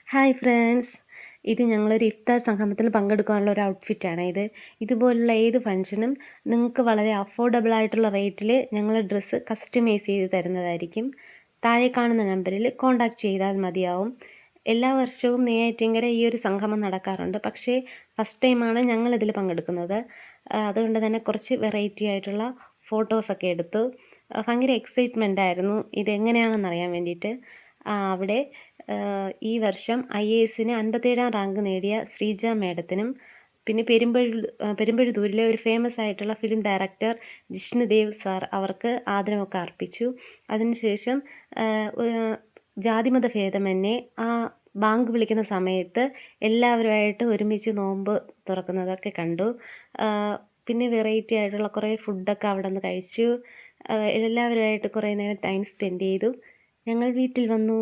Hi friends, ഇത് ഞങ്ങളൊരു ഇഫ്താർ സംഗമത്തിൽ പങ്കെടുക്കാനുള്ള ഒരു ഔട്ട്ഫിറ്റാണ് ഇതുപോലുള്ള ഏത് ഫംഗ്ഷനും നിങ്ങൾക്ക് വളരെ അഫോർഡബിൾ ആയിട്ടുള്ള റേറ്റിൽ ഞങ്ങൾ ഡ്രസ്സ് കസ്റ്റമൈസ് ചെയ്ത് തരുന്നതായിരിക്കും. താഴെ കാണുന്ന നമ്പറിൽ കോൺടാക്റ്റ് ചെയ്താൽ മതിയാവും. എല്ലാ വർഷവും നെയ്യാറ്റിൻകര ഈ ഒരു സംഗമം നടക്കാറുണ്ട്. പക്ഷേ ഫസ്റ്റ് ടൈമാണ് ഞങ്ങളിതിൽ പങ്കെടുക്കുന്നത്. അതുകൊണ്ട് തന്നെ കുറച്ച് വെറൈറ്റി ആയിട്ടുള്ള ഫോട്ടോസൊക്കെ എടുത്തു. ഭയങ്കര എക്സൈറ്റ്മെൻ്റ് ആയിരുന്നു ഇതെങ്ങനെയാണെന്ന് അറിയാൻ വേണ്ടിയിട്ട്. അവിടെ ഈ വർഷം IAS-ന് 57ാം റാങ്ക് നേടിയ ശ്രീജ മേഡത്തിനും പിന്നെ പെരുമ്പഴുതൂരിലെ ഒരു ഫേമസ് ആയിട്ടുള്ള ഫിലിം ഡയറക്ടർ ജിഷ്ണുദേവ് സാർ അവർക്ക് ആദരവൊക്കെ അർപ്പിച്ചു. അതിനുശേഷം ജാതിമത ഭേദമന്യേ ആ ബാങ്ക് വിളിക്കുന്ന സമയത്ത് എല്ലാവരുമായിട്ട് ഒരുമിച്ച് നോമ്പ് തുറക്കുന്നതൊക്കെ കണ്ടു. പിന്നെ വെറൈറ്റി ആയിട്ടുള്ള കുറേ ഫുഡൊക്കെ അവിടെ നിന്ന് കഴിച്ചു. എല്ലാവരുമായിട്ട് കുറേ നേരം ടൈം സ്പെൻഡ് ചെയ്തു. ഞങ്ങൾ വീട്ടിൽ വന്നു.